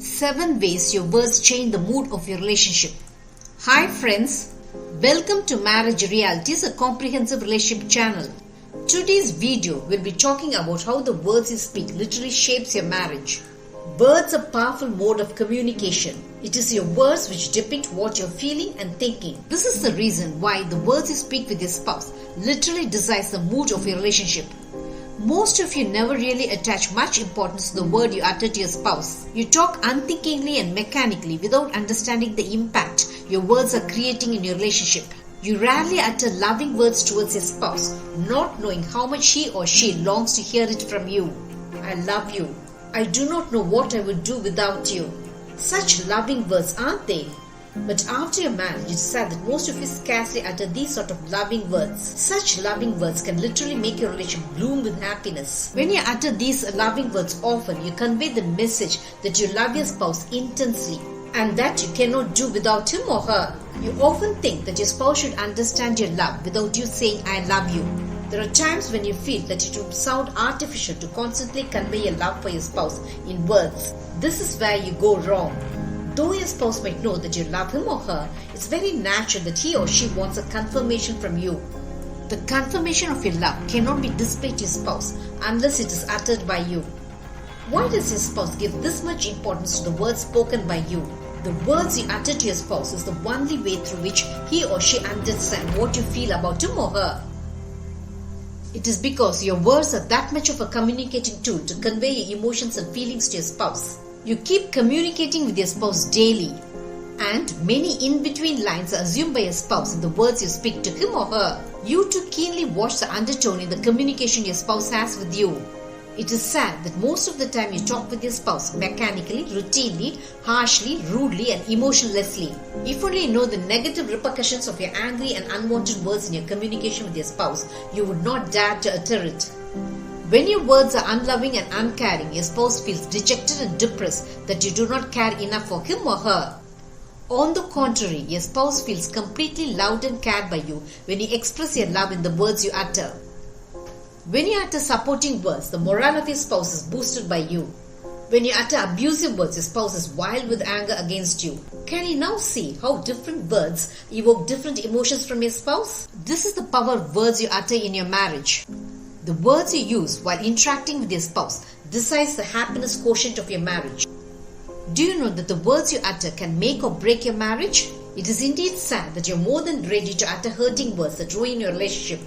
7 ways your words change the mood of your relationship. Hi friends, welcome to Marriage Realities, a comprehensive relationship channel. Today's video will be talking about how the words you speak literally shapes your marriage. Words are a powerful mode of communication. It is your words which depict what you're feeling and thinking. This is the reason why the words you speak with your spouse literally decides the mood of your relationship. Most of you never really attach much importance to the word you utter to your spouse. You talk unthinkingly and mechanically without understanding the impact your words are creating in your relationship. You rarely utter loving words towards your spouse, not knowing how much he or she longs to hear it from you. I love you. I do not know what I would do without you. Such loving words, aren't they? But after your marriage, it's sad that most of you scarcely utter these sort of loving words. Such loving words can literally make your relationship bloom with happiness. When you utter these loving words often, you convey the message that you love your spouse intensely and that you cannot do without him or her. You often think that your spouse should understand your love without you saying, I love you. There are times when you feel that it would sound artificial to constantly convey your love for your spouse in words. This is where you go wrong. Though your spouse might know that you love him or her, it's very natural that he or she wants a confirmation from you. The confirmation of your love cannot be displayed to your spouse unless it is uttered by you. Why does your spouse give this much importance to the words spoken by you? The words you utter to your spouse is the only way through which he or she understands what you feel about him or her. It is because your words are that much of a communicating tool to convey your emotions and feelings to your spouse. You keep communicating with your spouse daily, and many in-between lines are assumed by your spouse in the words you speak to him or her. You too keenly watch the undertone in the communication your spouse has with you. It is sad that most of the time you talk with your spouse mechanically, routinely, harshly, rudely and emotionlessly. If only you know the negative repercussions of your angry and unwanted words in your communication with your spouse, you would not dare to utter it. When your words are unloving and uncaring, your spouse feels dejected and depressed that you do not care enough for him or her. On the contrary, your spouse feels completely loved and cared by you when you express your love in the words you utter. When you utter supporting words, the morale of your spouse is boosted by you. When you utter abusive words, your spouse is wild with anger against you. Can you now see how different words evoke different emotions from your spouse? This is the power of words you utter in your marriage. The words you use while interacting with your spouse decides the happiness quotient of your marriage. Do you know that the words you utter can make or break your marriage? It is indeed sad that you're more than ready to utter hurting words that ruin your relationship,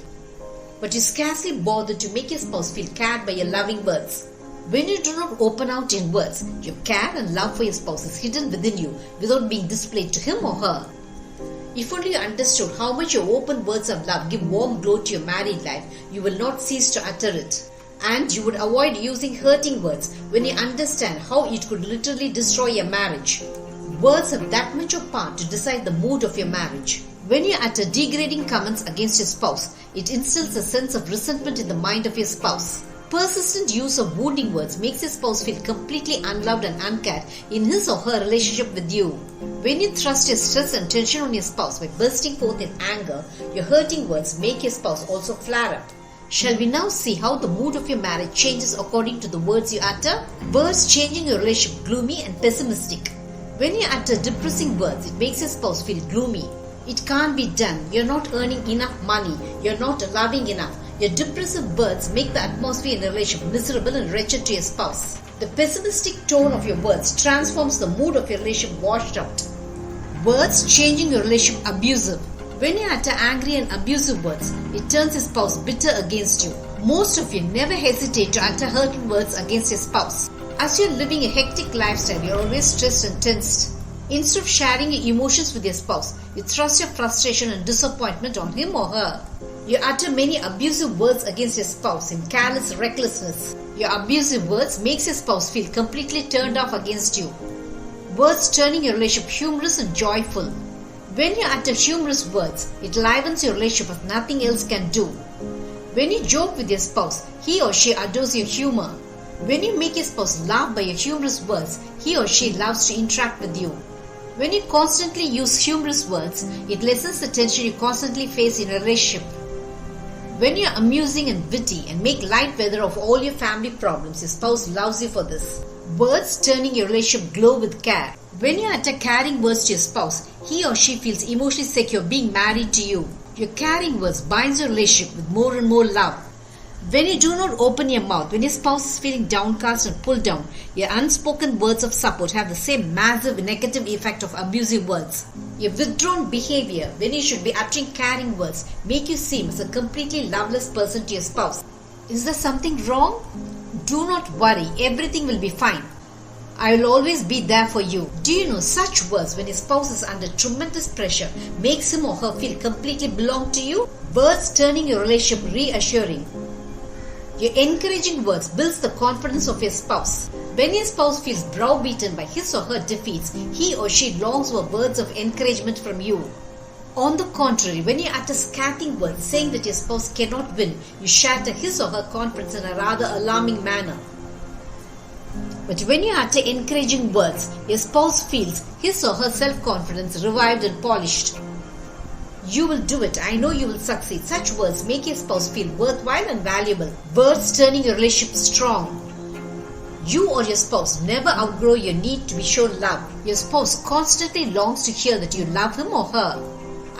but you scarcely bother to make your spouse feel cared by your loving words. When you do not open out in words, your care and love for your spouse is hidden within you without being displayed to him or her. If only you understood how much your open words of love give warm glow to your married life, you will not cease to utter it. And you would avoid using hurting words when you understand how it could literally destroy your marriage. Words have that much of power to decide the mood of your marriage. When you utter degrading comments against your spouse, it instills a sense of resentment in the mind of your spouse. Persistent use of wounding words makes your spouse feel completely unloved and uncared in his or her relationship with you. When you thrust your stress and tension on your spouse by bursting forth in anger, your hurting words make your spouse also flare up. Shall we now see how the mood of your marriage changes according to the words you utter? Words changing your relationship gloomy and pessimistic. When you utter depressing words, it makes your spouse feel gloomy. It can't be done. You're not earning enough money. You're not loving enough. Your depressive words make the atmosphere in the relationship miserable and wretched to your spouse. The pessimistic tone of your words transforms the mood of your relationship washed out. Words changing your relationship abusive. When you utter angry and abusive words, it turns your spouse bitter against you. Most of you never hesitate to utter hurtful words against your spouse. As you're living a hectic lifestyle, you're always stressed and tensed. Instead of sharing your emotions with your spouse, you thrust your frustration and disappointment on him or her. You utter many abusive words against your spouse in careless recklessness. Your abusive words makes your spouse feel completely turned off against you. Words turning your relationship humorous and joyful. When you utter humorous words, it livens your relationship as nothing else can do. When you joke with your spouse, he or she adores your humor. When you make your spouse laugh by your humorous words, he or she loves to interact with you. When you constantly use humorous words, it lessens the tension you constantly face in a relationship. When you're amusing and witty and make light weather of all your family problems, your spouse loves you for this. Words turning your relationship glow with care. When you utter caring words to your spouse, he or she feels emotionally secure being married to you. Your caring words binds your relationship with more and more love. When you do not open your mouth, when your spouse is feeling downcast and pulled down, your unspoken words of support have the same massive negative effect of abusive words. Your withdrawn behavior, when you should be uttering caring words, make you seem as a completely loveless person to your spouse. Is there something wrong? Do not worry, everything will be fine. I will always be there for you. Do you know such words when your spouse is under tremendous pressure makes him or her feel completely belong to you? Words turning your relationship reassuring. Your encouraging words builds the confidence of your spouse. When your spouse feels browbeaten by his or her defeats, he or she longs for words of encouragement from you. On the contrary, when you utter scathing words saying that your spouse cannot win, you shatter his or her confidence in a rather alarming manner. But when you utter encouraging words, your spouse feels his or her self-confidence revived and polished. You will do it. I know you will succeed. Such words make your spouse feel worthwhile and valuable. Words turning your relationship strong. You or your spouse never outgrow your need to be shown love. Your spouse constantly longs to hear that you love him or her.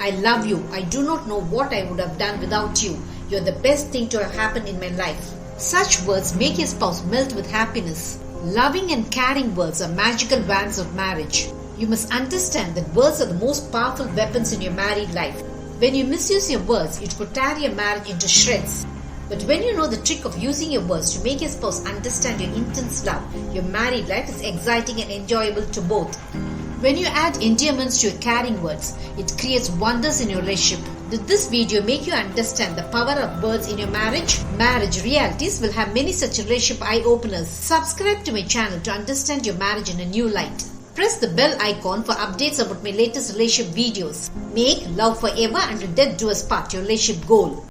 I love you. I do not know what I would have done without you. You are the best thing to have happened in my life. Such words make your spouse melt with happiness. Loving and caring words are magical wands of marriage. You must understand that words are the most powerful weapons in your married life. When you misuse your words, it could tear your marriage into shreds. But when you know the trick of using your words to make your spouse understand your intense love, your married life is exciting and enjoyable to both. When you add endearments to your caring words, it creates wonders in your relationship. Did this video make you understand the power of words in your marriage? Marriage Realities will have many such relationship eye-openers. Subscribe to my channel to understand your marriage in a new light. Press the bell icon for updates about my latest relationship videos. Make love forever until death do us part, your relationship goal.